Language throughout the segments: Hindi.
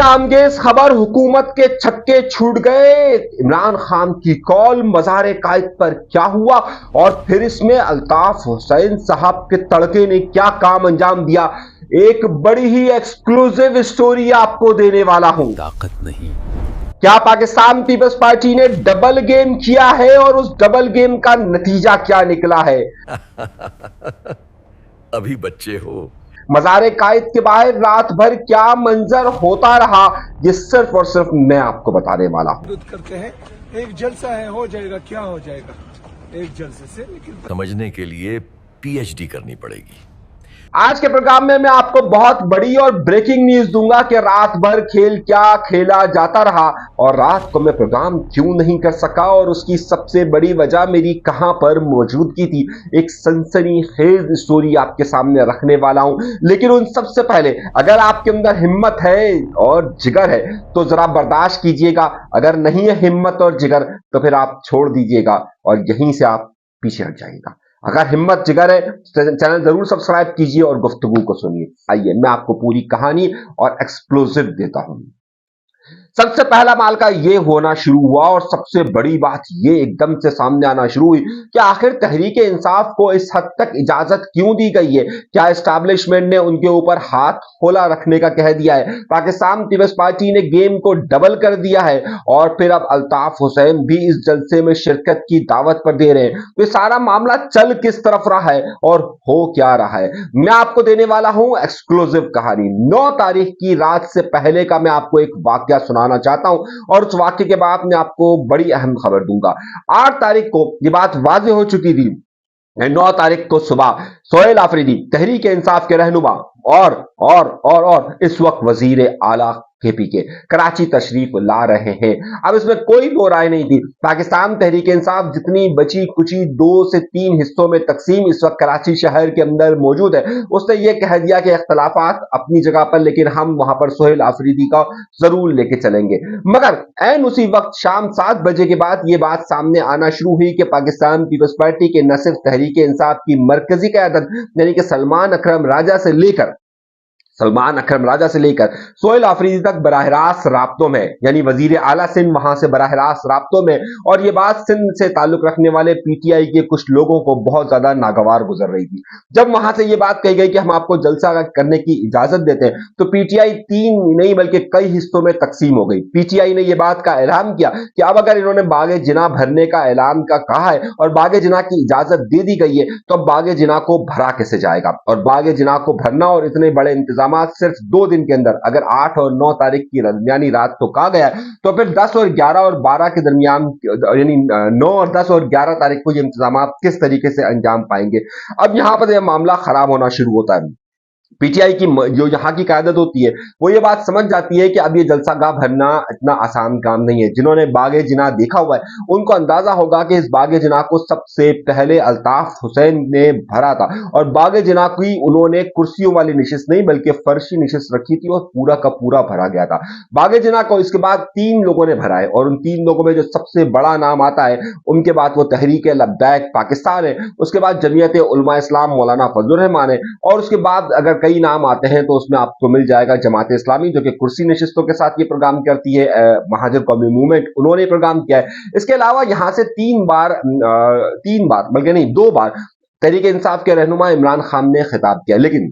कामगेज खबर, हुकूमत के छक्के छूट गए। इमरान खान की कॉल, मज़ार कायद पर क्या हुआ और फिर इसमें अल्ताफ हुसैन साहब के तड़के ने क्या काम अंजाम दिया, एक बड़ी ही एक्सक्लूसिव स्टोरी आपको देने वाला हूं। ताकत नहीं। क्या पाकिस्तान पीपल्स पार्टी ने डबल गेम किया है और उस डबल गेम का नतीजा क्या निकला है? अभी बच्चे हो। मज़ार कायद के बाहर रात भर क्या मंजर होता रहा, ये सिर्फ और सिर्फ मैं आपको बताने वाला हूं। करते हैं, एक जलसा है, हो जाएगा, क्या हो जाएगा एक जलसे से, लेकिन समझने के लिए पीएचडी करनी पड़ेगी। आज के प्रोग्राम में मैं आपको बहुत बड़ी और ब्रेकिंग न्यूज दूंगा कि रात भर खेल क्या खेला जाता रहा और रात को मैं प्रोग्राम क्यों नहीं कर सका और उसकी सबसे बड़ी वजह मेरी कहां पर मौजूदगी थी। एक सनसनीखेज स्टोरी आपके सामने रखने वाला हूं, लेकिन उन सबसे पहले अगर आपके अंदर हिम्मत है और जिगर है तो जरा बर्दाश्त कीजिएगा, अगर नहीं है हिम्मत और जिगर तो फिर आप छोड़ दीजिएगा और यहीं से आप पीछे हट जाइएगा। अगर हिम्मत जिगर है तो चैनल जरूर सब्सक्राइब कीजिए और गुफ्तगू को सुनिए। आइए मैं आपको पूरी कहानी और एक्सक्लूसिव देता हूं। सबसे पहला मामला ये होना शुरू हुआ और सबसे बड़ी बात ये एकदम से सामने आना शुरू हुई कि आखिर तहरीक इंसाफ को इस हद तक इजाजत क्यों दी गई है। क्या एस्टैब्लिशमेंट ने उनके ऊपर हाथ खोला रखने का कह दिया है? पाकिस्तान पीपल्स पार्टी ने गेम को डबल कर दिया है और फिर अब अल्ताफ हुसैन भी इस जलसे में शिरकत की दावत पर दे रहे हैं। तो ये सारा मामला चल किस तरफ रहा है और हो क्या रहा है, मैं आपको देने वाला हूं एक्सक्लूसिव कहानी। 9 तारीख की रात से पहले का मैं आपको एक वाकया सुनाना चाहता हूं और उस वाक्य के बाद मैं आपको बड़ी अहम खबर दूंगा। 8 तारीख को यह बात वाज़ेह हो चुकी थी। 9 तारीख को सुबह सोहेल आफरीदी तहरीक इंसाफ के रहनुमा और इस वक्त वजीर आला केपीके कराची तशरीफ ला रहे हैं। अब इसमें कोई दो राय नहीं थी। पाकिस्तान तहरीक इंसाफ जितनी बची कुची 2 से 3 हिस्सों में तकसीम इस वक्त कराची शहर के अंदर मौजूद है, उसने ये कह दिया कि इख्तलाफात अपनी जगह पर, लेकिन हम वहां पर सोहेल आफरीदी का जरूर लेके चलेंगे। मगर ऐन उसी वक्त शाम 7 बजे के बाद ये बात सामने आना शुरू हुई कि पाकिस्तान पीपल्स पार्टी के न सिर्फ तहरीक इंसाफ की मरकजी क़यादत यानी कि सलमान अकरम राजा से लेकर सोहेल आफरीदी तक बराह रास्त राब्तों में, यानी वजीर आला सिंध वहां से बराह रास्त राब्तों में, और ये बात सिंध से ताल्लुक रखने वाले पीटीआई के कुछ लोगों को बहुत ज्यादा नागवार गुजर रही थी। जब वहां से ये बात कही गई कि हम आपको जलसा करने की इजाजत देते हैं तो पीटीआई 3 नहीं बल्कि कई हिस्सों में तकसीम हो गई। पीटीआई ने यह बात का ऐलान किया कि अब अगर इन्होंने बागे जिना भरने का ऐलान का कहा है और बागे जिना की इजाजत दे दी गई है तो अब बागे जिना को भरा कैसे जाएगा, और बागे जिना को भरना और इतने बड़े इंतजाम सिर्फ 2 दिन के अंदर, अगर 8 और 9 तारीख की दरमियानी रात तो कहा गया तो फिर 10 और 11 और 12 के दरमियान यानी 9 और 10 और 11 तारीख को ये इंतजाम किस तरीके से अंजाम पाएंगे। अब यहां पर यह मामला खराब होना शुरू होता है। पीटीआई की जो यहाँ की कायदत होती है वो ये बात समझ जाती है कि अब ये जलसागाह भरना इतना आसान काम नहीं है। जिन्होंने बागे जिना देखा हुआ है उनको अंदाजा होगा कि इस बागे जिना को सबसे पहले अल्ताफ हुसैन ने भरा था और बागे जिना की उन्होंने कुर्सियों वाली नशिस्त नहीं बल्कि फर्शी नशिस्त रखी थी और पूरा का पूरा भरा गया था। बागे जिना को इसके बाद 3 लोगों ने भरा है और उन 3 लोगों में जो सबसे बड़ा नाम आता है उनके बाद वो तहरीक लब्बैक पाकिस्तान है, उसके बाद जमीयत उलमा इस्लाम मौलाना फजलुर रहमान है और उसके बाद अगर कई नाम आते हैं तो उसमें आपको मिल जाएगा जमात इस्लामी जो कि कुर्सी नशिस्तों के साथ ये प्रोग्राम करती है। महाजर कौमी मूवमेंट उन्होंने प्रोग्राम किया है। इसके अलावा यहां से 3 बार बल्कि नहीं 2 बार तहरीक इंसाफ के रहनुमा इमरान खान ने खिताब किया, लेकिन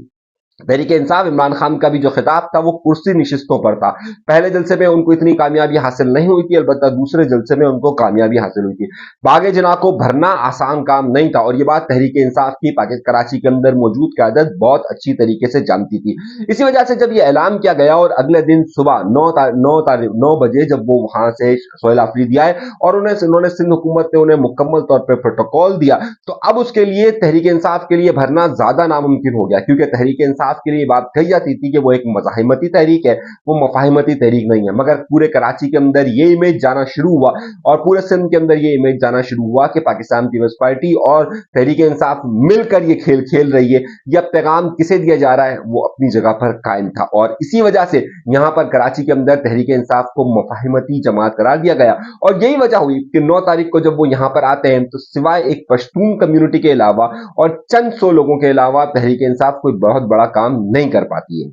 तहरीक इंसाफ इमरान खान का भी जो खिताब था वो कुर्सी नशिस्तों पर था। पहले जलसे में उनको इतनी कामयाबी हासिल नहीं हुई थी, अलबत्ता दूसरे जलसे में उनको कामयाबी हासिल हुई थी। बागे जिना को भरना आसान काम नहीं था और ये बात तहरीक इंसाफ की कराची के अंदर मौजूद क़यादत बहुत अच्छी तरीके से जानती थी। इसी वजह से जब ये ऐलान किया गया और अगले दिन सुबह 9 बजे जब वो वहां से सोहेल आफरीदी आए और उन्होंने सिंध हुकूमत ने उन्हें मुकम्मल तौर पर प्रोटोकॉल दिया, तो अब उसके लिए तहरीक इंसाफ के लिए भरना ज्यादा नामुमकिन हो गया, क्योंकि तहरीक इंसाफ के लिए बात कही जाती थी कि वो एक मज़ाहिमती तहरीक है, वो मफाहिमती तहरीक नहीं है। मगर पूरे कराची के अंदर ये इमेज जाना शुरू हुआ और पूरे सिंध के अंदर ये इमेज जाना शुरू हुआ कि पाकिस्तान पीपल्स पार्टी और तहरीक इंसाफ मिलकर ये खेल खेल रही है। यह पैगाम किसे दिया जा रहा है वो अपनी जगह पर कायम था और इसी वजह से यहां पर कराची के अंदर तहरीक इंसाफ को मफाहिमती जमात करार दिया गया और यही वजह हुई कि 9 तारीख को जब वो यहां पर आते हैं तो सिवाय एक पश्तून कम्युनिटी के अलावा और चंद 100 लोगों के अलावा तहरीक इंसाफ कोई बहुत बड़ा काम नहीं कर पाती है।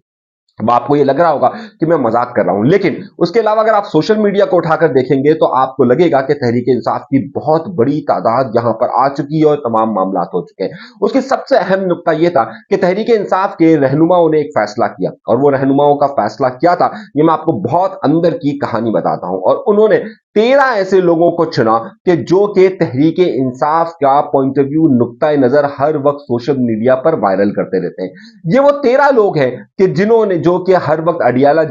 अब आपको ये लग रहा होगा कि मैं मजाक कर रहा हूं, लेकिन उसके अलावा अगर आप सोशल मीडिया को उठाकर देखेंगे तो आपको लगेगा कि तहरीक इंसाफ की बहुत बड़ी तादाद यहां पर आ चुकी है और तमाम मामला हो चुके हैं। उसकी सबसे अहम नुक्ता यह था कि तहरीक इंसाफ के रहनुमाओं ने एक फैसला किया, और वो रहनुमाओं का फैसला क्या था ये मैं आपको बहुत अंदर की कहानी बताता हूं। और उन्होंने 13 ऐसे लोगों को चुना कि जो कि तहरीक इंसाफ का पॉइंट ऑफ व्यू, नुक्ता नजर हर वक्त सोशल मीडिया पर वायरल करते रहते हैं। ये वो 13 लोग हैं कि जिन्होंने, जो कि हर वक्त अडियाला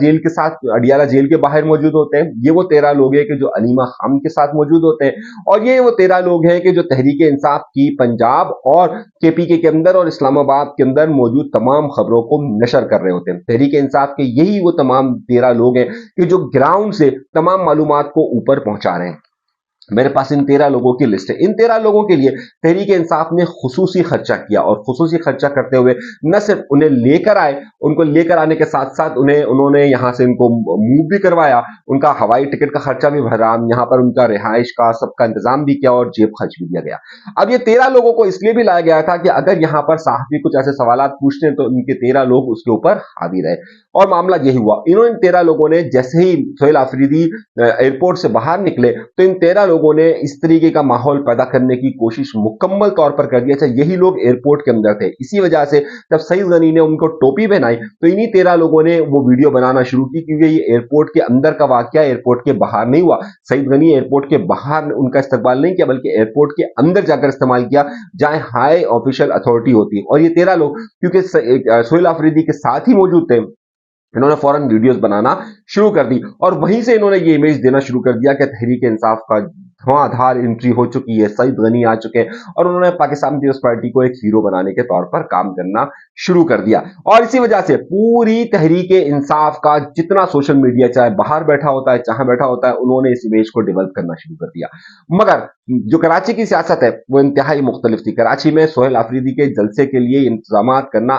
जेल के बाहर मौजूद होते हैं। ये वो 13 लोग हैं कि जो अलीमा खान के साथ मौजूद होते हैं, और ये वो 13 लोग हैं कि जो तहरीक इंसाफ की पंजाब और केपीके के अंदर और इस्लामाबाद के अंदर मौजूद तमाम खबरों को नशर कर रहे होते हैं। तहरीक इंसाफ के यही वो तमाम 13 लोग हैं कि जो ग्राउंड से तमाम मालूमात को ऊपर पहुंचा रहे हैं। मेरे पास इन 13 लोगों की लिस्ट है। इन 13 लोगों के लिए तहरीक इंसाफ ने खुसूसी खर्चा किया, और खुसूसी खर्चा करते हुए न सिर्फ उन्हें लेकर आए, उनको लेकर आने के साथ साथ उन्होंने यहां से इनको मूव भी करवाया, उनका हवाई टिकट का खर्चा भी भरा, यहां पर उनका रिहाइश का सबका इंतजाम भी किया और जेब खर्च भी दिया गया। अब ये 13 लोगों को इसलिए भी लाया गया था कि अगर यहां पर साहबी कुछ ऐसे सवाल पूछते हैं तो इनके 13 लोग उसके ऊपर हावी रहे, और मामला यही हुआ। इन्होंने 13 लोगों ने जैसे ही सोहेल आफरीदी एयरपोर्ट से बाहर निकले तो इन 13 लोगों ने इस तरीके का माहौल पैदा करने की कोशिश मुकम्मल तौर पर कर दिया। अच्छा, यही लोग एयरपोर्ट के अंदर थे। इसी वजह से जब सईद गनी ने उनको टोपी पहनाई तो इन्हीं 13 लोगों ने वो वीडियो बनाना शुरू की, क्योंकि ये एयरपोर्ट के अंदर का वाकया एयरपोर्ट के बाहर नहीं हुआ। सईद गनी एयरपोर्ट के बाहर उनका इस्तेमाल नहीं किया, बल्कि एयरपोर्ट के अंदर जाकर इस्तेमाल किया, जहां हाई ऑफिशियल अथॉरिटी होती है। और ये 13 लोग क्योंकि सोहेल आफरीदी के साथ ही मौजूद थे, इन्होंने फौरन वीडियोस बनाना शुरू कर दी, और वहीं से इन्होंने ये इमेज देना शुरू कर दिया कि तहरीक इंसाफ का धुआंधार एंट्री हो चुकी है, सईद गनी आ चुके हैं, और उन्होंने पाकिस्तान पीपल्स पार्टी को एक हीरो बनाने के तौर पर काम करना शुरू कर दिया। और इसी वजह से पूरी तहरीक इंसाफ का जितना सोशल मीडिया, चाहे बाहर बैठा होता है जहां बैठा होता है, उन्होंने इस इमेज को डेवलप करना शुरू कर दिया। मगर जो कराची की सियासत है वो इंतहाई मुख्तलिफ थी। कराची में सोहेल आफरीदी के जलसे के लिए इंतजाम करना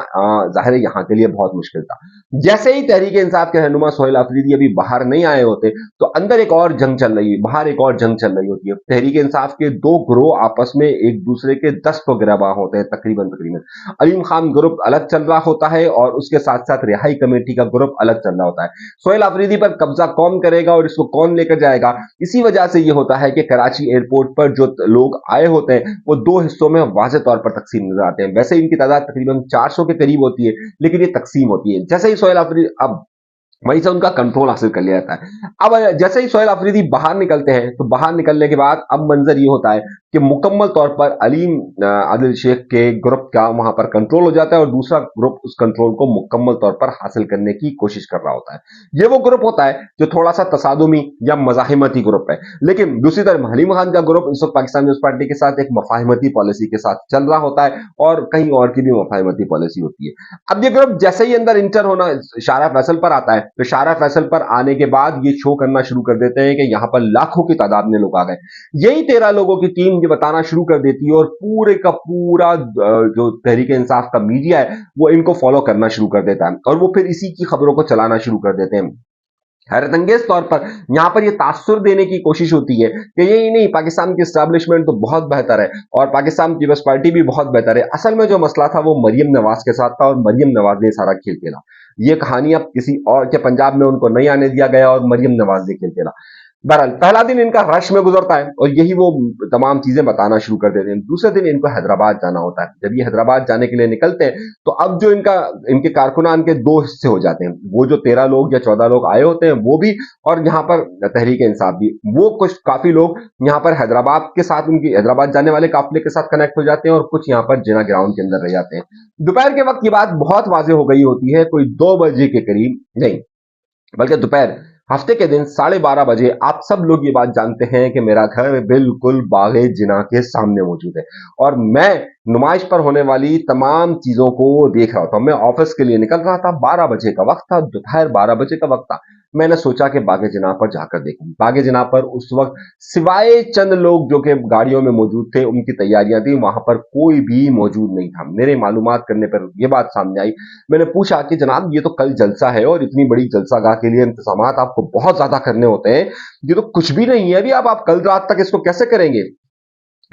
जाहिर है यहाँ के लिए बहुत मुश्किल था। जैसे ही तहरीक इंसाफ के रहनुमा सोहेल आफरीदी अभी बाहर नहीं आए होते तो अंदर एक और जंग चल रही है, बाहर एक और जंग चल रही होती है। तहरीक इंसाफ के दो ग्रोह आपस में एक दूसरे के 10 तो गिरबां होते हैं तकरीबन। अलीम खान ग्रुप अलग चल रहा होता है और उसके साथ साथ रिहाई कमेटी का ग्रुप अलग चल रहा होता है। सोहेल आफरीदी पर कब्जा कौन करेगा और इसको कौन लेकर जाएगा, इसी वजह से यह होता है कि कराची एयरपोर्ट पर जो लोग आए होते हैं वो दो हिस्सों में वाज़ेह तौर पर तकसीम नजर आते हैं। वैसे इनकी तादाद तकरीबन 400 के करीब होती है, लेकिन ये तकसीम होती है। जैसे ही सोहेल आफरीदी अब वहीं से उनका कंट्रोल हासिल कर लिया जाता है। अब जैसे ही सोहेल आफरीदी बाहर निकलते हैं तो बाहर निकलने के बाद अब मंजर ये होता है कि मुकम्मल तौर पर अलीम आदिल शेख के ग्रुप का वहां पर कंट्रोल हो जाता है, और दूसरा ग्रुप उस कंट्रोल को मुकम्मल तौर पर हासिल करने की कोशिश कर रहा होता है। ये वो ग्रुप होता है जो थोड़ा सा तसादुमी या मजाहिमती ग्रुप है, लेकिन दूसरी तरफ हलीम खान का ग्रुप इस वक्त पाकिस्तान पीपल्स पार्टी के साथ एक मफाहिमती पॉलिसी के साथ चल रहा होता है, और कहीं और की भी मफाहिमती पॉलिसी होती है। अब ये ग्रुप जैसे ही अंदर इंटर होना शारा फैसल पर आता है तो शारा फैसल पर आने के बाद ये शो करना शुरू कर देते हैं कि यहां पर लाखों की तादाद में लोग आ गए। यही 13 लोगों की टीम ये बताना शुरू कर देती है, और पूरे का पूरा जो तहरीक इंसाफ का मीडिया है वो इनको फॉलो करना शुरू कर देता है, और वो फिर इसी की खबरों को चलाना शुरू कर देते हैं। हैरतअंगेज तौर पर यहां पर यह तासुर देने की कोशिश होती है कि यही नहीं, पाकिस्तान की एस्टैब्लिशमेंट तो बहुत बेहतर है और पाकिस्तान पीपल्स पार्टी भी बहुत बेहतर है। असल में जो मसला था वो मरियम नवाज के साथ था, और मरियम नवाज ने सारा खेल खेला। ये कहानी अब किसी और के पंजाब में उनको नहीं आने दिया गया, और मरियम नवाज ने खेल खेला। बहरहाल पहला दिन इनका रश में गुजरता है, और यही वो तमाम चीजें बताना शुरू कर देते हैं। दूसरे दिन इनको हैदराबाद जाना होता है। जब ये हैदराबाद जाने के लिए निकलते हैं तो अब जो इनके कारकुनान के दो हिस्से हो जाते हैं। वो जो 13 लोग या 14 लोग आए होते हैं वो भी, और यहाँ पर तहरीक इंसाफ भी। वो कुछ काफी लोग यहाँ पर हैदराबाद के साथ, उनकी हैदराबाद जाने वाले काफिले के साथ कनेक्ट हो जाते हैं, और कुछ यहाँ पर जिना ग्राउंड के अंदर रह जाते हैं। दोपहर के वक्त की बात बहुत वाजे हो गई होती है, कोई 2 बजे के करीब नहीं, बल्कि दोपहर हफ्ते के दिन 12:30 बजे आप सब लोग ये बात जानते हैं कि मेरा घर बिल्कुल बागे जिना के सामने मौजूद है, और मैं नुमाइश पर होने वाली तमाम चीजों को देख रहा था। मैं ऑफिस के लिए निकल रहा था, 12 बजे का वक्त था, दोपहर 12 बजे का वक्त था। मैंने सोचा कि बागे जिना पर जाकर देखूं। बागे जिना पर उस वक्त सिवाय चंद लोग जो कि गाड़ियों में मौजूद थे, उनकी तैयारियां थी, वहां पर कोई भी मौजूद नहीं था। मेरे मालूमात करने पर यह बात सामने आई। मैंने पूछा कि जनाब ये तो कल जलसा है, और इतनी बड़ी जलसागाह के लिए इंतजाम आपको बहुत ज्यादा करने होते हैं, ये तो कुछ भी नहीं है अभी, आप कल रात तक इसको कैसे करेंगे।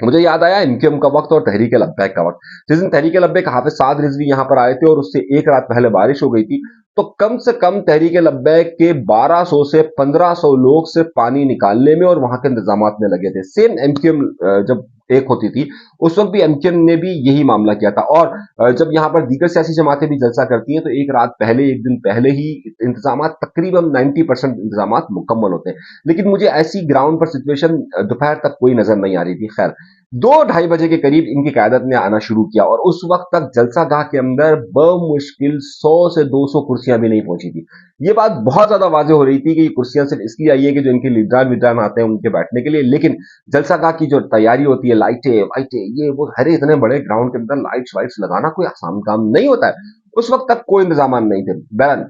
मुझे याद आया इनकम का वक्त और तहरीक लब्बैक का वक्त। जिस दिन तहरीक लब्बैक हाफिज साद रिजवी यहां पर आए थे और उससे एक रात पहले बारिश हो गई थी, तो कम से कम तहरीक लब्बैक के 1200 से 1500 लोग सिर्फ पानी निकालने में और वहां के इंतजामात में लगे थे। सेम एमक्यूएम जब एक होती थी उस वक्त भी एमक्यूएम ने भी यही मामला किया था। और जब यहां पर दीगर सियासी जमातें भी जलसा करती हैं तो एक रात पहले, एक दिन पहले ही इंतजामात तकरीबन 90% इंतजामात मुकम्मल होते हैं। लेकिन मुझे ऐसी ग्राउंड पर सिचुएशन दोपहर तक कोई नजर नहीं आ रही थी। खैर, 2-2:30 बजे के करीब इनकी क़यादत ने आना शुरू किया और उस वक्त तक जलसा गाह के अंदर बमुश्किल 100 से 200 कुर्सियां भी नहीं पहुंची थी। ये बात बहुत ज्यादा वाज़ेह हो रही थी कि ये कुर्सियां सिर्फ इसलिए आई है कि जो इनके लीडरान वीडरान आते हैं उनके बैठने के लिए, लेकिन जलसा गाह की जो तैयारी होती है, लाइटें वाइटें, ये वो, हरे इतने बड़े ग्राउंड के अंदर लाइट्स वाइट्स लगाना कोई आसान काम नहीं होता है। उस वक्त तक कोई इंतजाम नहीं थे। बहरहाल,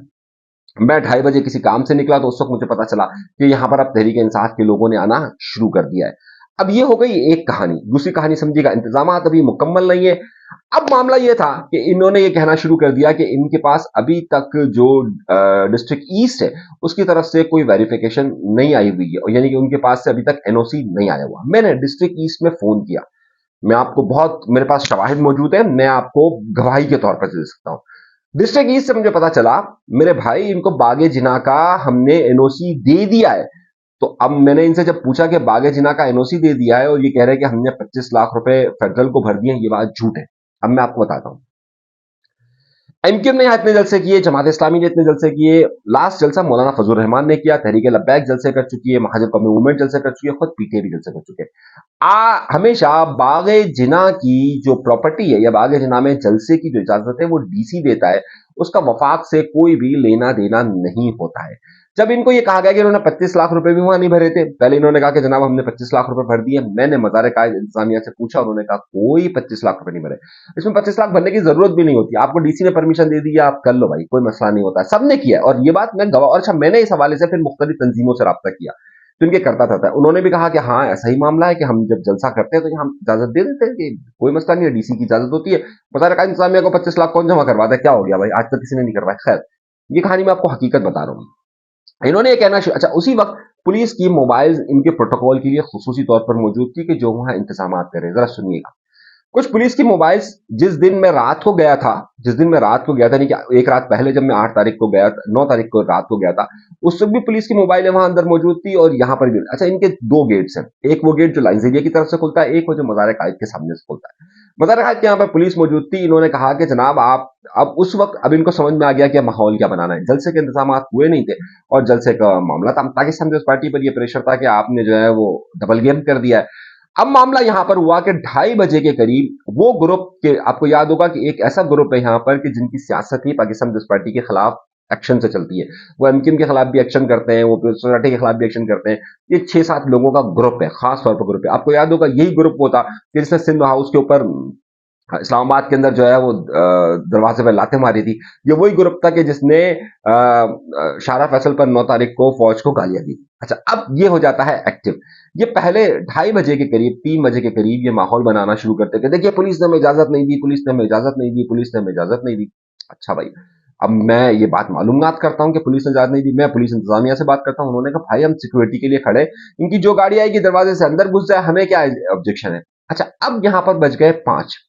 मैं 2:30 बजे किसी काम से निकला तो उस वक्त मुझे पता चला कि यहां पर अब तहरीक इंसाफ के लोगों ने आना शुरू कर दिया है। अब ये हो गई एक कहानी। दूसरी कहानी समझिएगा, इंतजामात अभी मुकम्मल नहीं है। अब मामला ये था कि इन्होंने ये कहना शुरू कर दिया कि इनके पास अभी तक जो डिस्ट्रिक्ट ईस्ट है उसकी तरफ से कोई वेरिफिकेशन नहीं आई हुई है, यानी कि उनके पास से अभी तक एनओसी नहीं आया हुआ। मैंने डिस्ट्रिक्ट ईस्ट में फोन किया, मैं आपको बहुत, मेरे पास शवाहिद मौजूद है, मैं आपको गवाही के तौर पर दे सकता हूं। डिस्ट्रिक्ट ईस्ट से मुझे पता चला, मेरे भाई इनको बागे जिना का हमने एनओसी दे दिया है। तो अब मैंने इनसे जब पूछा कि बागे जिना का एनओसी दे दिया है और ये कह रहे हैं कि हमने 25 लाख रुपए फेडरल को भर दिए, ये बात झूठ है। अब मैं आपको बताता हूं। एमक्यूएम ने यहाँ इतने जलसे किए, जमात इस्लामी ने इतने जलसे किए, लास्ट जलसा मौलाना फजल रहमान ने किया, तहरीक लब्बैक जलसे कर चुकी है, महाजर कौमी मूवमेंट जलसे कर चुकी है, खुद पीटीआई भी जलसे कर चुके हैं। हमेशा बागे जिना की जो प्रॉपर्टी है या बागे जिना में जलसे की जो इजाजत है वो डीसी देता है, उसका वफाक से कोई भी लेना देना नहीं होता है। जब इनको ये कहा गया कि इन्होंने 25 लाख रुपए भी वहां नहीं भरे थे, पहले इन्होंने कहा कि जनाब हमने 25 लाख रुपए भर दिए। मैंने मज़ार कायद इंतजामिया से पूछा, उन्होंने कहा कोई 25 लाख रुपए नहीं भरे। इसमें 25 लाख भरने की जरूरत भी नहीं होती, आपको डीसी ने परमिशन दे दी, आप कर लो भाई, कोई मसला नहीं होता। सबने किया और ये बात मैं गवाह। और अच्छा, मैंने इस हवाले से फिर मुख्तलिफ तंजीमों से रब्ता किया तो इनके करता था, उन्होंने भी कहा कि हाँ ऐसा ही मामला है कि हम जब जलसा करते हैं तो हम इजाजत दे देते हैं कि कोई मसला नहीं है, डीसी की इजाजत होती है। मज़ार कायद इंतजामिया को 25 लाख कौन जमा करवाता है, क्या हो गया भाई, आज तक किसी ने नहीं करवाया। खैर, ये कहानी मैं आपको हकीकत बता रहा हूँ। इन्होंने ये कहना अच्छा, उसी वक्त पुलिस की मोबाइल इनके प्रोटोकॉल के लिए खुसूसी तौर पर मौजूद थी कि जो वहां इंतजामात करें। जरा सुनिएगा, कुछ पुलिस की मोबाइल्स जिस दिन मैं रात को गया था, यानी कि एक रात पहले जब मैं 8 तारीख को गया, 9 तारीख को रात को गया था, उस वक्त भी पुलिस की मोबाइल वहां अंदर मौजूद थी और यहां पर भी। अच्छा, इनके 2 गेट्स हैं, एक वो गेट जो लाइंस एरिया की तरफ से खुलता है, एक वो जो मज़ार कायद के सामने से खुलता है। मज़ार कायद के यहाँ पर पुलिस मौजूद थी। इन्होंने कहा कि जनाब आप, अब उस वक्त अब इनको समझ में आ गया कि माहौल क्या बनाना है। जलसे के इंतजाम हुए नहीं थे और जलसे का मामला था, पाकिस्तान पीपल्स पार्टी पर यह प्रेशर था कि आपने जो है वो डबल गेम कर दिया है। अब मामला यहां पर हुआ कि 2:30 बजे के करीब वो ग्रुप के, आपको याद होगा कि एक ऐसा ग्रुप है यहां पर कि जिनकी सियासत ही पाकिस्तान पीपल्स पार्टी के खिलाफ एक्शन से चलती है। वो एमक्यूएम के खिलाफ भी एक्शन करते हैं, वो सोसाइटी के खिलाफ भी एक्शन करते हैं। ये 6-7 लोगों का ग्रुप है, खास तौर पर ग्रुप है। आपको याद होगा यही ग्रुप वो था कि जिसने सिंध हाउस के ऊपर इस्लामाबाद के अंदर जो है वो दरवाजे पर लाते मारी थी। ये वही ग्रुप था कि जिसने शारा फैसल पर 9 तारीख को फौज को गालियां दी। अच्छा, अब ये हो जाता है एक्टिव। ये पहले 2:30 बजे के करीब, 3 बजे के करीब ये माहौल बनाना शुरू करते थे, देखिए पुलिस ने हमें इजाजत नहीं दी, पुलिस ने हमें इजाजत नहीं दी, पुलिस ने हमें इजाजत नहीं दी। अच्छा भाई, अब मैं ये बात मालूमात करता हूं कि पुलिस ने इजाजत नहीं दी, मैं पुलिस इंतजामिया से बात करता हूं। उन्होंने कहा भाई हम सिक्योरिटी के लिए खड़े, इनकी जो गाड़ी आएगी दरवाजे से अंदर घुस जाए, हमें क्या ऑब्जेक्शन है। अच्छा, अब यहां पर बज गए 5।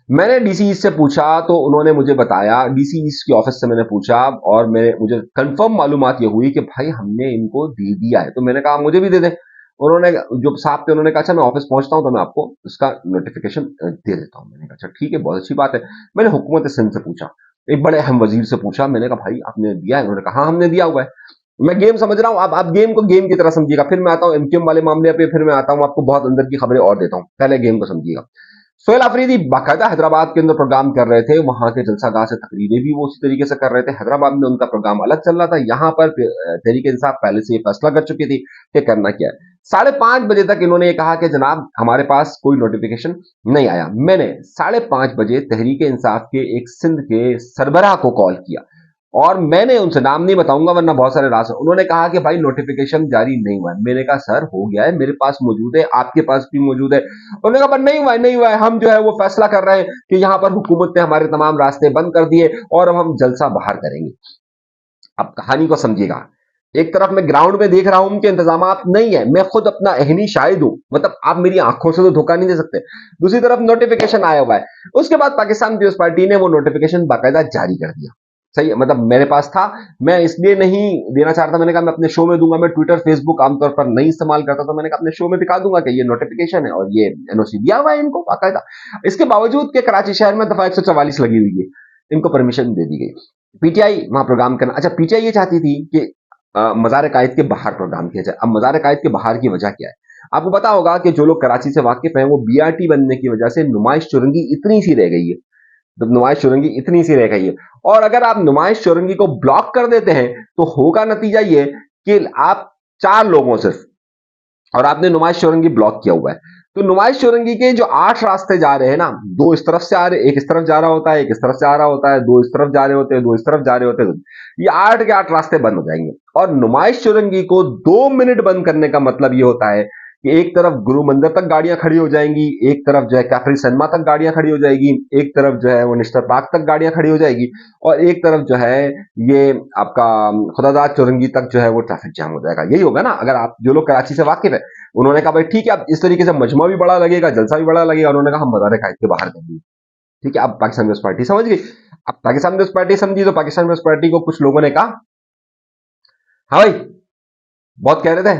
मैंने डीसी ईस्ट से पूछा तो उन्होंने मुझे बताया, डीसी ईस्ट की ऑफिस से मैंने पूछा और मुझे कंफर्म मालूमात ये हुई कि भाई हमने इनको दे दिया है। तो मैंने कहा मुझे भी दे दें। उन्होंने, जो साहब थे, उन्होंने कहा अच्छा मैं ऑफिस पहुंचता हूं तो मैं आपको इसका नोटिफिकेशन दे देता हूं। मैंने कहा अच्छा ठीक है, बहुत अच्छी बात है। मैंने हुकूमत सिंध से पूछा, एक बड़े अहम वजीर से पूछा, मैंने कहा भाई आपने दिया है? उन्होंने कहा हाँ हमने दिया हुआ है। मैं गेम समझ रहा हूं, अब आप गेम को गेम की तरह समझिएगा, फिर मैं आता हूं एमक्यूएम वाले मामले पे, फिर मैं आता हूं आपको बहुत अंदर की खबरें और देता हूं, पहले गेम को समझिएगा। सोहेल आफरीदी बाकायदा हैदराबाद के अंदर प्रोग्राम कर रहे थे, वहां के जलसागाह से तकरीरें भी वो उसी तरीके से कर रहे थे। हैदराबाद में उनका प्रोग्राम अलग चल रहा था, यहाँ पर तहरीक इंसाफ पहले से ये फैसला कर चुकी थी कि करना क्या है। 5:30 बजे तक इन्होंने ये कहा कि जनाब हमारे पास कोई नोटिफिकेशन नहीं आया। मैंने 5:30 बजे तहरीक इंसाफ के एक सिंध के सरबराह को कॉल किया और मैंने उनसे, नाम नहीं बताऊंगा वरना बहुत सारे राज, उन्होंने कहा कि भाई नोटिफिकेशन जारी नहीं हुआ है। मैंने कहा सर हो गया है, मेरे पास मौजूद है, आपके पास भी मौजूद है। उन्होंने कहा पर नहीं हुआ है, हम जो है वो फैसला कर रहे हैं कि यहां पर हुकूमत ने हमारे तमाम रास्ते बंद कर दिए और अब हम जलसा बाहर करेंगे। अब कहानी को समझिएगा, एक तरफ मैं ग्राउंड में देख रहा हूं कि इंतजामात नहीं है, मैं खुद अपना अहनी शाहिद हूं, मतलब आप मेरी आंखों से तो धोखा नहीं दे सकते। दूसरी तरफ नोटिफिकेशन आया हुआ है। उसके बाद पाकिस्तान पीपल्स पार्टी ने वो नोटिफिकेशन बाकायदा जारी कर दिया। सही है, मतलब मेरे पास था, मैं इसलिए नहीं देना चाहता, मैंने कहा मैं अपने शो में दूंगा। मैं ट्विटर फेसबुक आमतौर पर नहीं इस्तेमाल करता, तो मैंने कहा अपने शो में दिखा दूंगा कि ये नोटिफिकेशन है और ये एनओसी दिया हुआ है इनको बाकायदा। इसके बावजूद के कराची शहर में दफा 144 लगी हुई है, इनको परमिशन दे दी गई। पीटीआई वहां प्रोग्राम करना, अच्छा पीटीआई ये चाहती थी कि मजार कायद के बाहर प्रोग्राम किया जाए। अब मजार कायद के बाहर की वजह क्या है? आपको पता होगा कि जो लोग कराची से वाकिफ हैं, वो बीआरटी बनने की वजह से नुमाइश चुरंगी इतनी सी रह गई है, तो नुमाइश चुरंगी इतनी सी रह गई है। और अगर आप नुमाइश चुरंगी को ब्लॉक कर देते हैं तो होगा नतीजा ये कि आप 4 लोगों सिर्फ, और आपने नुमाइश चुरंगी ब्लॉक किया हुआ है, तो नुमाइश चुरंगी के जो 8 रास्ते जा रहे हैं ना, 2 इस तरफ से आ रहे, एक इस तरफ जा रहा होता है, एक इस तरफ से आ रहा होता है, 2 इस तरफ जा रहे होते हैं, 2 इस तरफ जा रहे होते हैं, ये 8 के 8 रास्ते बंद हो जाएंगे। और नुमाइश चुरंगी को 2 मिनट बंद करने का मतलब ये होता है कि एक तरफ गुरु मंदिर तक गाड़ियां खड़ी हो जाएंगी, एक तरफ जो है कैफरी सिनेमा तक गाड़ियां खड़ी हो जाएगी, एक तरफ जो है वो निश्तर पार्क तक गाड़ियां खड़ी हो जाएगी, और एक तरफ जो है ये आपका खुदादाद चुरंगी तक जो है वो ट्रैफिक जाम हो जाएगा। यही होगा ना, अगर आप जो लोग कराची से वाकिफ है, उन्होंने कहा भाई ठीक है, अब इस तरीके से मजमा भी बड़ा लगेगा, जलसा भी बड़ा लगेगा, उन्होंने कहा हम मज़ार कायद के बाहर कर दिए। ठीक है, अब पाकिस्तान पीपल्स पार्टी समझ गई। अब पाकिस्तान पीपल्स पार्टी समझी तो पाकिस्तान पीपल्स पार्टी को कुछ लोगों ने कहा हाँ भाई, बहुत कह रहे थे।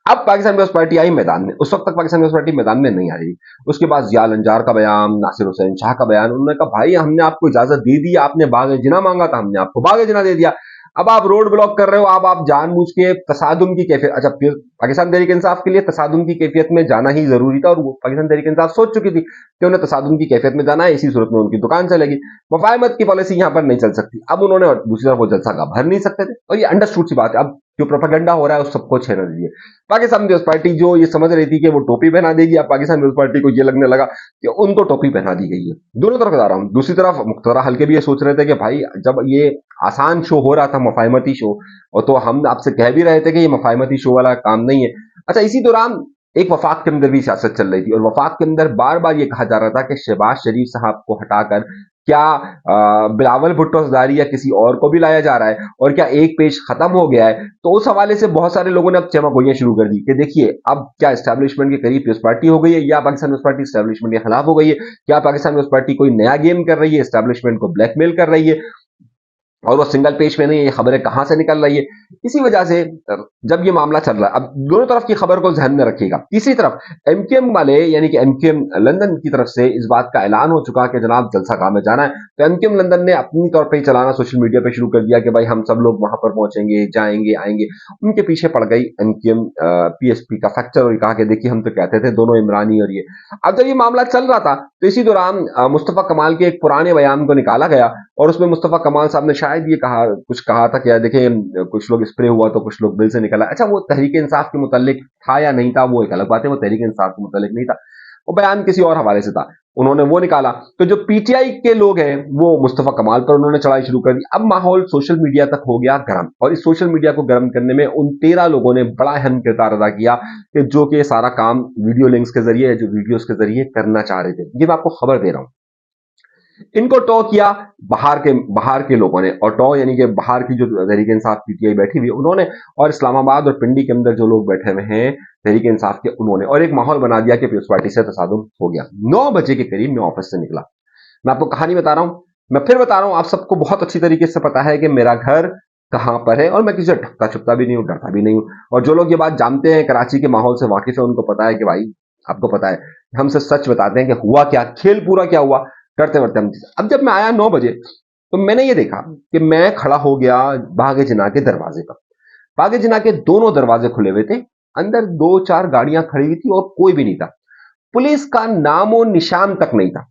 अब पाकिस्तान पीपल्स पार्टी आई मैदान में, उस वक्त तक पाकिस्तान पीपल्स पार्टी मैदान में नहीं आ रही। उसके बाद जियाल अंजार का बयान, नासिर हुसैन शाह का बयान, उन्होंने कहा भाई हमने आपको इजाजत दे दी, आपने बाग जिना मांगा था, हमने आपको बाग जिना दे दिया। अब आप रोड ब्लॉक कर रहे हो, अब आप जानबूझ के तसादुम की कैफियत, अच्छा फिर पाकिस्तान तहरीक इंसाफ के लिए तसादुम की कैफियत में जाना ही जरूरी था, और वो पाकिस्तान तहरीक इंसाफ सोच चुकी थी कि उन्हें तसादुम की कैफियत में जाना है, इसी सूरत में उनकी दुकान चलेगी। मुफाहमत की पॉलिसी यहां पर नहीं चल सकती। अब उन्होंने दूसरी तरफ वो जलसा का भर नहीं सकते थे, और ये अंडरस्टूड सी बात है। अब जो प्रोपेगेंडा हो रहा है उस सबको छेड़ दीजिए। पाकिस्तान पीपल्स पार्टी जो ये समझ रही थी कि वो टोपी पहना देगी, अब पाकिस्तान पीपल्स पार्टी को ये लगने लगा कि उनको टोपी पहना दी गई है। दोनों तरफ बता रहा हूं। दूसरी तरफ मुख्तार हल्के भी ये सोच रहे थे कि भाई जब ये आसान शो हो रहा था, मुफाहमती शो, और तो हम आपसे कह भी रहे थे कि ये मुफाहमती शो वाला काम नहीं है। अच्छा, इसी दौरान एक वफाक के अंदर भी सियासत चल रही थी, और वफाक के अंदर बार बार ये कहा जा रहा था कि शहबाज शरीफ साहब को हटाकर क्या बिलावल भुट्टो हज़ारी या किसी और को भी लाया जा रहा है, और क्या एक पेज खत्म हो गया है। तो उस हवाले से बहुत सारे लोगों ने अब चमकोइयां शुरू कर दी कि देखिए अब क्या एस्टैब्लिशमेंट के करीब पीपल्स पार्टी हो गई है, या पाकिस्तान पीपल्स पार्टी एस्टैब्लिशमेंट के खिलाफ हो गई है, क्या पाकिस्तान पीपल्स पार्टी कोई नया गेम कर रही है, एस्टैब्लिशमेंट को ब्लैकमेल कर रही है, और वो सिंगल पेज में नहीं, ये खबरें कहां से निकल रही है। इसी वजह से जब ये मामला चल रहा है, अब दोनों तरफ की खबर को ध्यान में रखिएगा। तीसरी तरफ एमक्यूएम वाले, यानी कि एमक्यूएम लंदन की तरफ से इस बात का ऐलान हो चुका कि जनाब जलसा गाह में जाना है, तो एमक्यूएम लंदन ने अपनी तौर पर चलाना सोशल मीडिया पे शुरू कर दिया कि भाई हम सब लोग वहां पर पहुंचेंगे, जाएंगे, आएंगे। उनके पीछे पड़ गई एमक्यूएम पीएसपी का फैक्टर, और कहा कि देखिए हम तो कहते थे दोनों इमरानी और ये। अब जब ये मामला चल रहा था तो इसी दौरान मुस्तफा कमाल के एक पुराने बयान को निकाला गया, और उसमें मुस्तफा कमाल साहब ने शायद ये कहा था कि यार देखिए कुछ लोग स्प्रे हुआ तो कुछ लोग दिल से निकला। अच्छा, वो तहरीक इंसाफ के मुतालिक था या नहीं था वो एक अलग बात है, वो तहरीक इंसाफ के मुतालिक नहीं था, वो बयान किसी और हवाले से था, उन्होंने वो निकाला। तो जो पीटीआई के लोग हैं वो मुस्तफा कमाल पर उन्होंने चढ़ाई शुरू कर दी। अब माहौल सोशल मीडिया तक हो गया गर्म, और इस सोशल मीडिया को गर्म करने में उन 13 लोगों ने बड़ा अहम किरदार अदा किया कि जो कि सारा काम वीडियो लिंक्स के जरिए, जो वीडियोस के जरिए करना चाह रहे थे। ये मैं आपको खबर दे रहा हूं। इनको टॉ किया बाहर के लोगों ने, और टॉ यानी कि बाहर की जो तहरीक इंसाफ पीटीआई बैठी हुई उन्होंने, और इस्लामाबाद और पिंडी के अंदर जो लोग बैठे हुए हैं तहरीक इंसाफ के, उन्होंने, और एक माहौल बना दिया कि पीपल्स पार्टी से तसादुम हो गया। 9 बजे के करीब मैं ऑफिस से निकला। मैं आपको कहानी बता रहा हूं, मैं फिर बता रहा हूं, आप सबको बहुत अच्छी तरीके से पता है कि मेरा घर कहां पर है, और मैं किसी से ढकता छुपता भी नहीं हूं, डरता भी नहीं हूं। और जो लोग ये बात जानते हैं, कराची के माहौल से वाकिफ है, उनको पता है कि भाई आपको पता है हम से सच बताते हैं कि हुआ क्या, खेल पूरा क्या हुआ, करते करते हम। अब जब मैं आया 9 बजे, तो मैंने ये देखा कि मैं खड़ा हो गया बाग जिना के दरवाजे पर। बाग जिना के दोनों दरवाजे खुले हुए थे, अंदर 2-4 गाड़ियां खड़ी हुई थी, और कोई भी नहीं था। पुलिस का नामो निशान तक नहीं था,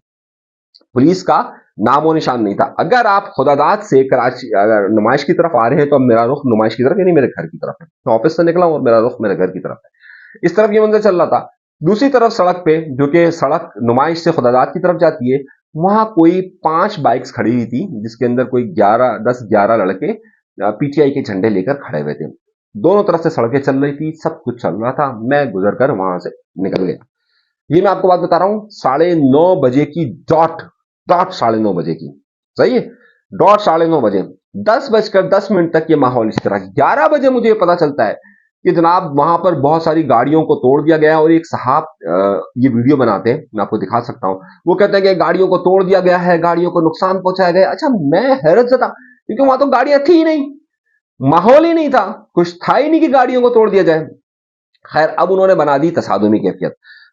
पुलिस का नामो निशान नहीं था। अगर आप खुदादाद से कराची अगर नुमाइश की तरफ आ रहे हैं, तो अब मेरा रुख नुमाइश की तरफ यानी मेरे घर की तरफ है। मैं ऑफिस से निकला और मेरा रुख मेरे घर की तरफ है। इस तरफ ये मंजर चल रहा था। दूसरी तरफ सड़क पे, जो कि सड़क नुमाइश से खुदादाद की तरफ जाती है, वहां कोई 5 बाइक्स खड़ी हुई थी, जिसके अंदर कोई 10-11 लड़के पीटीआई के झंडे लेकर खड़े हुए थे। दोनों तरफ से सड़कें चल रही थी, सब कुछ चल रहा था। मैं गुजर कर वहां से निकल गया। ये मैं आपको बात बता रहा हूं 9:30 बजे की, डॉट 9:30 बजे की, सही है, डॉट 9:30 बजे। 10:10 तक ये माहौल इस तरह। 11 बजे मुझे पता चलता है कि जनाब वहां पर बहुत सारी गाड़ियों को तोड़ दिया गया है, और एक साहब ये वीडियो बनाते हैं, मैं आपको दिखा सकता हूं। वो कहते हैं कि गाड़ियों को तोड़ दिया गया है, गाड़ियों को नुकसान पहुंचाया गया। अच्छा, मैं हैरत ज़दा क्योंकि वहां तो गाड़ियां थी ही नहीं, माहौल ही नहीं था, कुछ था ही नहीं कि गाड़ियों को तोड़ दिया जाए। खैर अब उन्होंने बना दी तसादुमी कैफियत,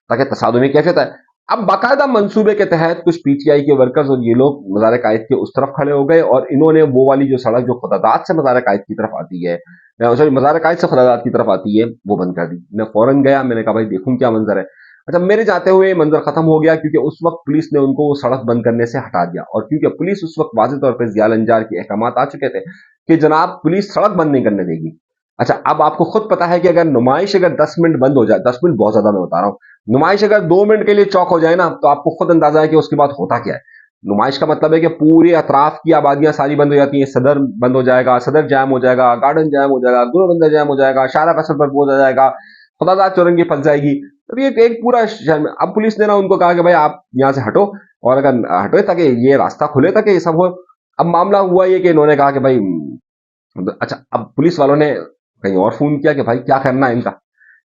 ताकि तसादुमी कैफियत है। अब बाकायदा मंसूबे के तहत कुछ पीटीआई के वर्कर्स और ये लोग मज़ार कायद के उस तरफ खड़े हो गए और इन्होंने वो वाली जो सड़क जो खुदादाद से मज़ार कायद की तरफ आती है, सॉरी मज़ार कायद से खुदादाद की तरफ आती है, वो बंद कर दी। मैं फौरन गया, मैंने कहा भाई देखूं क्या मंजर है। अच्छा, मेरे जाते हुए ये मंजर खत्म हो गया, क्योंकि उस वक्त पुलिस ने उनको वो सड़क बंद करने से हटा दिया, और क्योंकि पुलिस उस वक्त वाज़ेह तौर पर ज़िया लंजार के अहकामात आ चुके थे कि जनाब पुलिस सड़क बंद नहीं करने देगी। अच्छा, अब आपको खुद पता है कि अगर नुमाइश अगर 10 मिनट बंद हो जाए, 10 मिनट बहुत ज्यादा मैं बता रहा हूं, नुमाइश अगर 2 मिनट के लिए चौक हो जाए ना, तो आपको खुद अंदाजा है कि उसके बाद होता क्या है। नुमाइश का मतलब है कि पूरे अतराफ की आबादियां सारी बंद हो जाती हैं, सदर बंद हो जाएगा, सदर जैम हो जाएगा, गार्डन जैम हो जाएगा, गुरुबंदर जैम हो जाएगा, शारा फैसल पर पहुंच जाएगा, खुदादाद चौरंगी फंस जाएगी। तो ये एक पूरा शहर में, अब पुलिस ने ना उनको कहा कि भाई आप यहां से हटो, और अगर हटो ताकि ये रास्ता खुले ताकि ये सब हो। अब मामला हुआ ये कि इन्होंने कहा कि भाई अच्छा, अब पुलिस वालों ने कहीं और फोन किया कि भाई क्या करना है इनका।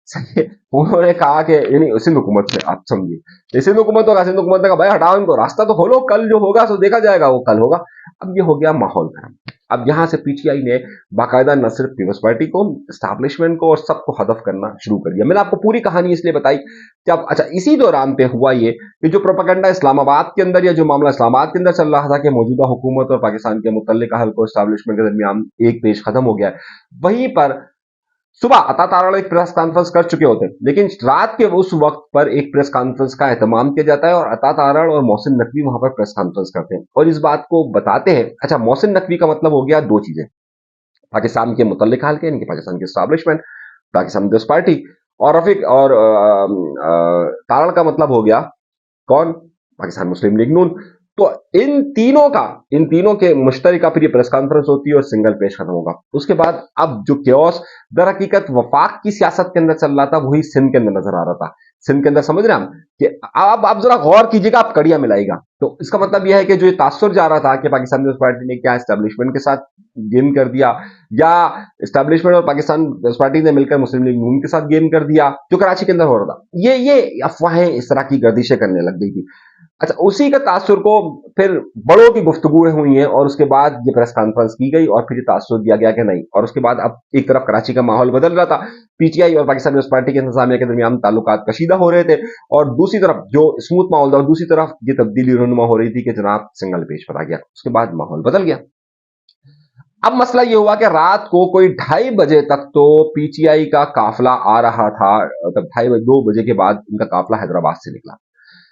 सही है, उन्होंने कहा कि यानी सिंध हुकूमत से, आप समझिए सिंध हुकूमत होगा, सिंध हुकूमत ने कहा भाई हटाओ इनको, रास्ता तो खोलो, कल जो होगा सो देखा जाएगा, वो कल होगा। अब ये हो गया माहौल खराब। अब यहां से पीटीआई ने बाकायदा न सिर्फ पीपल्स पार्टी को, एस्टैब्लिशमेंट को और सबको हदफ करना शुरू कर दिया। मैंने आपको पूरी कहानी इसलिए बताई कि अब अच्छा इसी दौरान पे हुआ ये कि जो प्रोपेगेंडा इस्लामाबाद के अंदर या जो मामला इस्लामाबाद के अंदर चल रहा था कि मौजूदा हुकूमत और पाकिस्तान के मुतल्लिक अहल को एस्टैब्लिशमेंट के दरमियान एक पेज खत्म हो गया है, वहीं पर सुबह अता तारड़ एक प्रेस कॉन्फ्रेंस कर चुके होते हैं, लेकिन रात के उस वक्त पर एक प्रेस कॉन्फ्रेंस का एहतमाम किया जाता है और अता तारड़ और मोहसिन नकवी वहां पर प्रेस कॉन्फ्रेंस करते हैं और इस बात को बताते हैं। अच्छा, मोहसिन नकवी का मतलब हो गया दो चीजें, पाकिस्तान के मुतल्लिक हाल के, यानी कि पाकिस्तान के एस्टैब्लिशमेंट, पाकिस्तान पीपल्स पार्टी, और रफीक और तारड़ का मतलब हो गया कौन, पाकिस्तान मुस्लिम लीग नून। तो इन तीनों के मुश्तरका फिर ये प्रेस कॉन्फ्रेंस होती है और सिंगल पेज खत्म होगा। उसके बाद अब जो क्योस दर हकीकत वफाक की सियासत के अंदर चल रहा था, वही सिंध के अंदर नजर आ रहा था। सिंध के अंदर समझ रहे हैं हम कि अब आप जरा गौर कीजिएगा, आप कड़ियां मिलाएगा। तो इसका मतलब यह है कि जो ये तासुर जा रहा था कि पाकिस्तान पीपल्स पार्टी ने क्या एस्टैब्लिशमेंट के साथ गेम कर दिया, या एस्टैब्लिशमेंट और पाकिस्तान पीपल्स पार्टी ने मिलकर मुस्लिम लीग नून के साथ गेम कर दिया, जो कराची के अंदर हो रहा था, ये अफवाहें इस तरह की गर्दिशें करने लग गई थी। अच्छा, उसी का तासुर को फिर बड़ों की गुफ्तगुएं हुई हैं और उसके बाद ये प्रेस कॉन्फ्रेंस की गई और फिर ये तासुर दिया गया कि नहीं। और उसके बाद अब एक तरफ कराची का माहौल बदल रहा था, पीटीआई और पाकिस्तान पीपल्स पार्टी के इंतजामिया के दरमियान ताल्लुकात कशीदा हो रहे थे, और दूसरी तरफ जो स्मूथ माहौल था, और दूसरी तरफ ये तब्दीली रुनुमा हो रही थी कि जनाब सिंगल पेज पर आ गया। उसके बाद माहौल बदल गया। अब मसला ये हुआ कि रात को कोई 2:30 बजे तक तो पीटीआई का काफिला आ रहा था, तब 2:30 के बाद इनका काफिला हैदराबाद से निकला।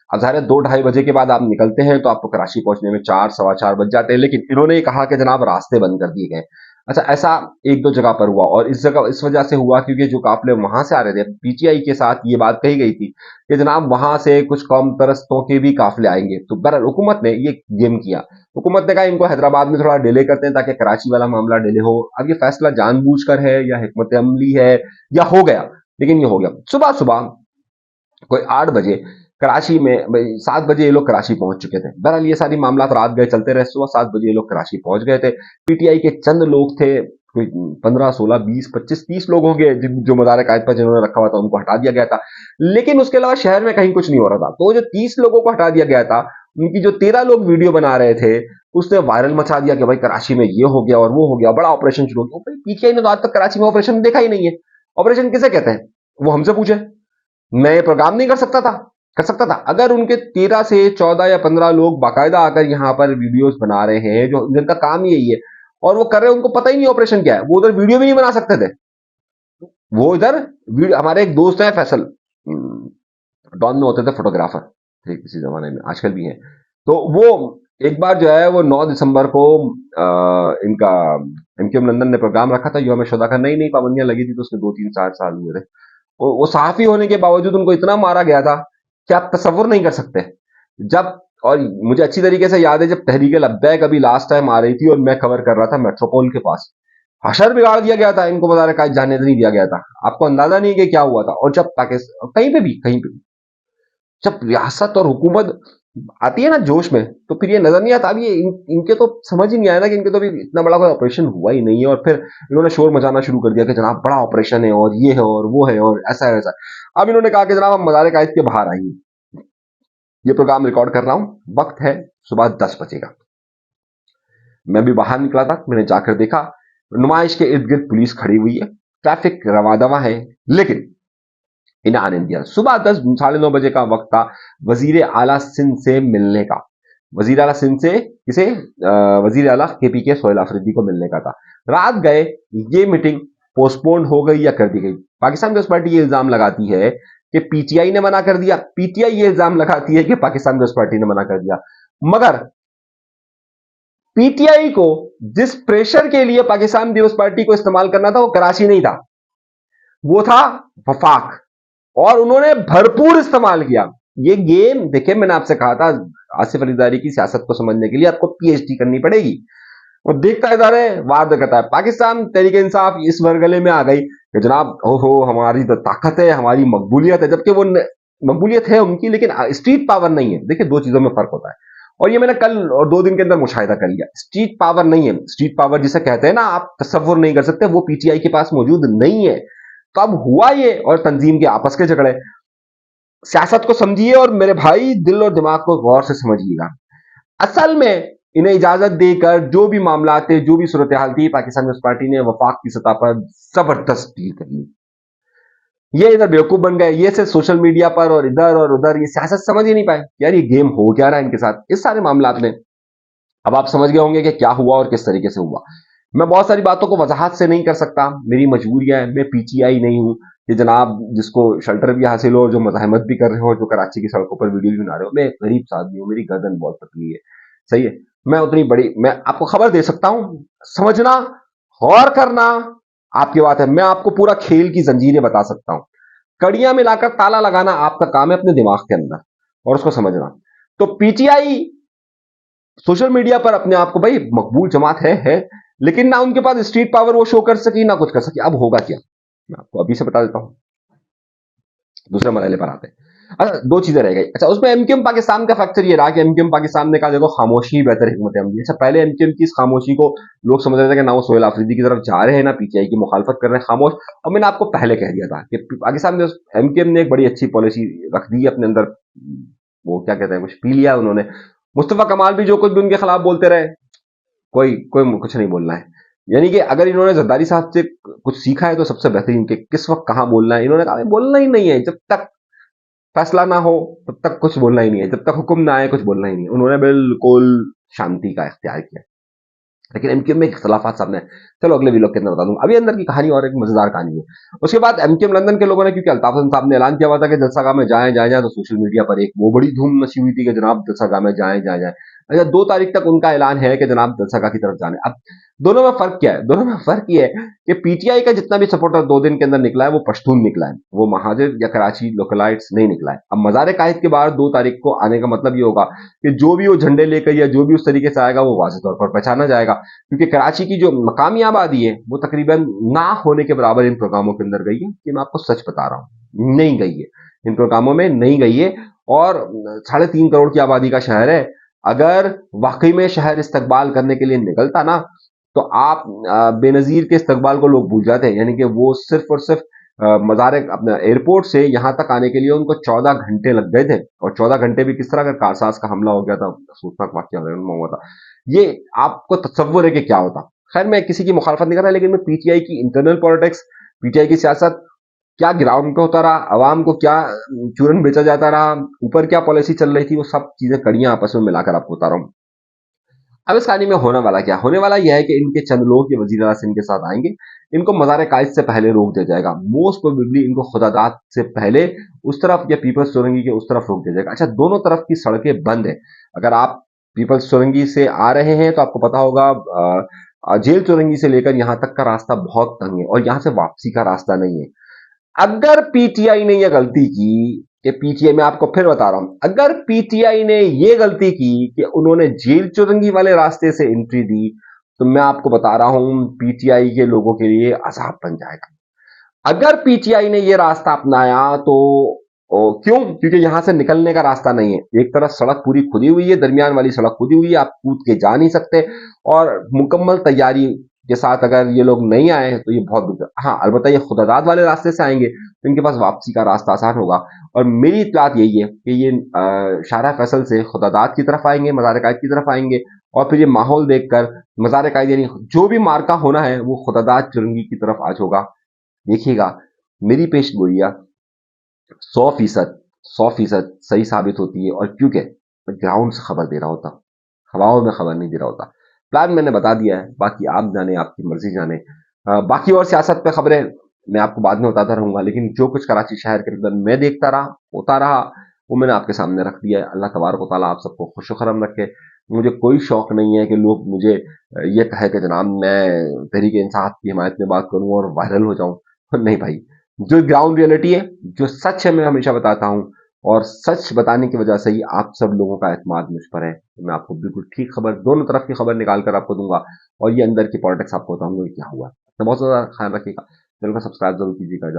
अब ज़ाहिर है 2-2:30 के बाद आप निकलते हैं तो आपको कराची पहुंचने में 4 सवा 4 बज जाते हैं, लेकिन इन्होंने ये कहा कि जनाब रास्ते बंद कर दिए गए। अच्छा, ऐसा एक दो जगह पर हुआ, और इस जगह इस वजह से हुआ क्योंकि जो काफिले वहां से आ रहे थे, पीटीआई के साथ ये बात कही गई थी कि जनाब वहां से कुछ कौम परस्तों के भी काफिले आएंगे। तो बहरहाल हुकूमत ने ये गेम किया। हुकूमत ने कहा इनको हैदराबाद में थोड़ा डिले करते हैं ताकि कराची वाला मामला डिले हो। अब ये फैसला जानबूझकर है या हिकमत अमली है या हो गया, लेकिन ये हो गया। सुबह सुबह कोई 8 बजे कराची में, 7 बजे ये लोग कराची पहुंच चुके थे। बहरहाल ये सारी मामला रात गए चलते रहे, सुबह 7 बजे ये लोग कराची पहुंच गए थे। पीटीआई के चंद लोग थे, कोई 15 16 20 25 30 लोग होंगे जो मदार कायद पर जिन्होंने रखा हुआ था, उनको हटा दिया गया था। लेकिन उसके अलावा शहर में कहीं कुछ नहीं हो रहा था। तो जो 30 लोगों को हटा दिया गया था, उनकी जो 13 लोग वीडियो बना रहे थे, उसने वायरल मचा दिया कि भाई कराची में ये हो गया और वो हो गया, बड़ा ऑपरेशन शुरू हो गया। पीटीआई ने तो आज तक कराची में ऑपरेशन देखा ही नहीं है। ऑपरेशन किसे कहते हैं वो हमसे पूछे, मैं ये प्रोग्राम नहीं कर सकता था। अगर उनके 13 से 14 या 15 लोग बाकायदा आकर यहाँ पर वीडियोस बना रहे हैं, जो जिनका काम ही यही है, और वो कर रहे हैं, उनको पता ही नहीं ऑपरेशन क्या है, वो उधर वीडियो भी नहीं बना सकते थे। वो इधर हमारे एक दोस्त है फैसल, डॉन में होते थे फोटोग्राफर थे किसी जमाने में, आजकल भी है। तो वो एक बार जो है वो 9 दिसंबर को इनका एमकेएम लंदन ने प्रोग्राम रखा था यौम शुदा का, नई नई पाबंदियां लगी थी, तो उसके 2-3 साल हुए थे। वो सहाफी होने के बावजूद उनको इतना मारा गया था कि आप तसव्वुर नहीं कर सकते। जब, और मुझे अच्छी तरीके से याद है जब तहरीक लब्बैक अभी लास्ट टाइम आ रही थी और मैं कवर कर रहा था मेट्रोपोल के पास, हशर बिगाड़ दिया गया था, इनको मज़ार कायद जाने नहीं दिया गया था। आपको अंदाजा नहीं है कि क्या हुआ था। और जब पाकिस्तान कहीं पे भी जब रियासत और हुकूमत आती है ना जोश में, तो फिर ये नजर नहीं आता। अब ये इनके तो समझ ही नहीं आया ना कि इनके तो भी इतना बड़ा कोई ऑपरेशन हुआ ही नहीं है, और फिर इन्होंने शोर मचाना शुरू कर दिया कि जनाब बड़ा ऑपरेशन है और ये है और वो है और ऐसा है वैसा। अब इन्होंने कहा कि जनाब हम मज़ार कायद के बाहर आएंगे। ये प्रोग्राम रिकॉर्ड कर रहा हूं, वक्त है सुबह 10 बजे का। मैं भी बाहर निकला था, मैंने जाकर देखा नुमाइश के इर्द गिर्द पुलिस खड़ी हुई है, ट्रैफिक रवादवा है, लेकिन इन आने दिया। सुबह 10 साढ़े 9 बजे का वक्त था वजीर आला सिंध से मिलने का। वजीर आला सिंध से किसे? वजीर आला KPK सोहेल अफरीदी को मिलने का था। रात गए, ये मीटिंग पोस्टपोन हो गई या कर दी गई। पाकिस्तान पीपल्स पार्टी ये इल्जाम लगाती है कि PTI ने मना कर दिया, PTI ये इल्जाम लगाती है कि पाकिस्तान पीपल्स पार्टी ने मना कर दिया। मगर PTI को जिस प्रेशर के लिए पाकिस्तान पीपल्स पार्टी को इस्तेमाल करना था वो कराची नहीं था, वो था वफाक, और उन्होंने भरपूर इस्तेमाल किया। ये गेम देखिए, मैंने आपसे कहा था आसिफ अली ज़रदारी की सियासत को समझने के लिए आपको PhD करनी पड़ेगी। वो देखता है इधर है, वाद करता है। पाकिस्तान तहरीक इंसाफ इस वरगले में आ गई कि जनाब हो हमारी तो ताकत है, हमारी मकबूलियत है, जबकि वो मकबूलियत है उनकी, लेकिन स्ट्रीट पावर नहीं है। देखिए, दो चीजों में फर्क होता है, और ये मैंने कल और 2 दिन के अंदर मुशाहिदा कर लिया। स्ट्रीट पावर नहीं है, स्ट्रीट पावर जिसे कहते हैं ना, आप तस्वुर नहीं कर सकते, वो PTI के पास मौजूद नहीं है। तो अब हुआ ये, और तंजीम के आपस के झगड़े। सियासत को समझिए और मेरे भाई दिल और दिमाग को गौर से समझिएगा। असल में इन्हें इजाजत देकर जो भी मामला थे, जो भी सूरत हाल थी, पाकिस्तान पीपल्स पार्टी ने वफाक की सतह पर जबरदस्त डील कर ली। ये इधर बेवकूफ बन गए, ये सिर्फ सोशल मीडिया पर और इधर और उधर ये सियासत समझ ही नहीं पाए यार, ये गेम हो क्या रहा है इनके साथ इस सारे मामला में। अब आप समझ गए होंगे कि क्या हुआ और किस तरीके से हुआ। मैं बहुत सारी बातों को वजाहत से नहीं कर सकता, मेरी मजबूरियां हैं। मैं PTI नहीं हूं कि जनाब जिसको शेल्टर भी हासिल हो, जो मज़ाहमत भी कर रहे हो, जो कराची की सड़कों पर वीडियो भी बना रहे हो। मैं एक गरीब आदमी हूं, मेरी गर्दन बहुत पतली है, सही है। मैं उतनी बड़ी, मैं आपको खबर दे सकता हूं, समझना, गौर करना आपकी बात है। मैं आपको पूरा खेल की जंजीरें बता सकता हूं, कड़ियां मिलाकर ताला लगाना आपका काम है अपने दिमाग के अंदर, और उसको समझना। तो PTI सोशल मीडिया पर अपने आप को भाई मकबूल जमात है, लेकिन ना उनके पास स्ट्रीट पावर वो शो कर सकी, ना कुछ कर सकी। अब होगा क्या, मैं आपको अभी से बता देता हूं। दूसरे मरहले पर आते हैं। अच्छा, 2 चीजें रह गई। अच्छा, उसमें MQM पाकिस्तान का फैक्टर ये रहा कि MQM पाकिस्तान ने कहा देखो खामोशी बेहतर हिकमत अमली। अच्छा, पहले MQM की इस खामोशी को लोग समझ रहे थे कि ना वो सोहेल अफरीदी की तरफ जा रहे हैं, ना PTI की मुखालफत कर रहे हैं, खामोश। और मैंने आपको पहले कह दिया था कि पाकिस्तान में MQM ने एक बड़ी अच्छी पॉलिसी रख दी है अपने अंदर, वो क्या कहते हैं, कुछ पी लिया उन्होंने। मुस्तफा कमाल भी जो कुछ भी उनके खिलाफ बोलते रहे, कोई कोई कुछ नहीं बोलना है। यानी कि अगर इन्होंने जरदारी साहब से कुछ सीखा है तो सबसे बेहतरीन कि किस वक्त कहां बोलना है। इन्होंने कहा बोलना ही नहीं है, जब तक फैसला ना हो तब तक कुछ बोलना ही नहीं है, जब तक हुक्म ना आए कुछ बोलना ही नहीं है। उन्होंने बिल्कुल शांति का इख्तियार किया। लेकिन MQM में इख्तलाफात सामने है। चलो अगले वीलॉग के अंदर बता दूंगा। अभी अंदर की कहानी और एक मजेदार कहानी है। उसके बाद MQM लंदन के लोगों ने, क्योंकि अल्ताफ हसन साहब ने ऐलान किया हुआ था कि जलसागाह में जाएं जाएं जाएं, तो सोशल मीडिया पर एक वो बड़ी धूम मची हुई थी कि जनाब जलसागाह में जाएं जाएं जाएं। अच्छा, 2 तारीख तक उनका ऐलान है कि जनाब जलसागाह की तरफ जाने। अब दोनों में फर्क क्या है? दोनों में फर्क ये है कि PTI का जितना भी सपोर्टर 2 दिन के अंदर निकला है वो पश्तून निकला है, वो महाजिर या कराची लोकलाइट्स नहीं निकला है। अब मज़ार काहिद के बाहर 2 तारीख को आने का मतलब ये होगा कि जो भी वो झंडे लेकर या जो भी उस तरीके से आएगा वो वाज़ेह तौर पर पहचाना जाएगा, क्योंकि कराची की जो मकामी आबादी है वो तकरीबन ना होने के बराबर इन प्रोग्रामों के अंदर गई है। कि मैं आपको सच बता रहा हूँ, नहीं गई है, इन प्रोग्रामों में नहीं गई है। और 3.5 करोड़ की आबादी का शहर है। अगर वाकई में शहर इस्तकबाल करने के लिए निकलता ना, तो आप बेनजीर के इस्तकबाल को लोग भूल जाते हैं। यानी कि वो सिर्फ और सिर्फ मज़ार अपना एयरपोर्ट से यहां तक आने के लिए उनको 14 घंटे लग गए थे, और 14 घंटे भी किस तरह का, कारसाज का हमला हो गया था, सूचनाक वाकया हुआ था। ये आपको तस्वुर है कि क्या होता। खैर, मैं किसी की मुखालफत नहीं कर रहा, लेकिन मैं PTI की इंटरनल पॉलिटिक्स, PTI की सियासत, क्या ग्राउंड पे होता रहा, अवाम को क्या चूरन बेचा जाता रहा, ऊपर क्या पॉलिसी चल रही थी, वो सब चीजें कड़ियां आपस में मिलाकर आपको बता रहा हूं। अब इस कहानी में होने वाला क्या, होने वाला यह है कि इनके चंद लोग ये वजीर आला सिंध के साथ आएंगे, इनको मज़ार कायद से पहले रोक दिया जाएगा। मोस्ट प्रोबेबली इनको खुदादात से पहले उस तरफ या पीपल्स चौरंगी के उस तरफ रोक दिया जाएगा। अच्छा, दोनों तरफ की सड़कें बंद है। अगर आप पीपल्स चौरंगी से आ रहे हैं तो आपको पता होगा जेल चौरंगी से लेकर यहां तक का रास्ता बहुत तंग है, और यहां से वापसी का रास्ता नहीं है। अगर PTI ने यह गलती की कि PTI, मैं आपको फिर बता रहा हूं, अगर PTI ने यह गलती की कि उन्होंने जेल चुरंगी वाले रास्ते से एंट्री दी, तो मैं आपको बता रहा हूं PTI के लोगों के लिए अजाब बन जाएगा। अगर PTI ने यह रास्ता अपनाया तो क्यों? क्योंकि यहां से निकलने का रास्ता नहीं है। एक तरफ सड़क पूरी खुदी हुई है, दरमियान वाली सड़क खुदी हुई है, आप कूद के जा नहीं सकते, और मुकम्मल तैयारी के साथ अगर ये लोग नहीं आए तो ये बहुत बुरा। हाँ, अलबत्ता ये खुदादाद वाले रास्ते से आएंगे तो इनके पास वापसी का रास्ता आसान होगा। और मेरी इत्तलात यही है कि ये शाहरा फैसल से खुदादाद की तरफ आएंगे, मज़ार कायद की तरफ आएंगे, और फिर ये माहौल देखकर मज़ार कायद यानी जो भी मार्का होना है वो खुदादाद चुरंगी की तरफ आज होगा। देखिएगा मेरी पेश गोइयां 100% सही साबित होती है। और क्योंकि मैं ग्राउंड से खबर दे रहा होता, हवाओं में खबर नहीं दे रहा होता। प्लान मैंने बता दिया है, बाकी आप जाने, आपकी मर्जी जाने। बाकी और सियासत पे खबरें मैं आपको बाद में बताता रहूंगा, लेकिन जो कुछ कराची शहर के अंदर मैं देखता रहा, होता रहा, वो मैंने आपके सामने रख दिया है। अल्लाह तबारक व तआला आप सबको खुश खरम रखे। मुझे कोई शौक नहीं है कि लोग मुझे ये कहे कि जनाब मैं तहरीक इंसाफ की हिमायत में बात करूं और वायरल हो जाऊं। नहीं भाई, जो ग्राउंड रियलिटी है, जो सच है, मैं हमेशा बताता हूं। और सच बताने की वजह से ही आप सब लोगों का एतमाद मुझ पर है। तो मैं आपको बिल्कुल ठीक खबर, दोनों तरफ की खबर निकाल कर आपको दूंगा और ये अंदर की पॉलिटिक्स आपको बताऊंगा कि क्या हुआ। तो बहुत ज्यादा ख्याल रखिएगा, चैनल को सब्सक्राइब जरूर कीजिएगा।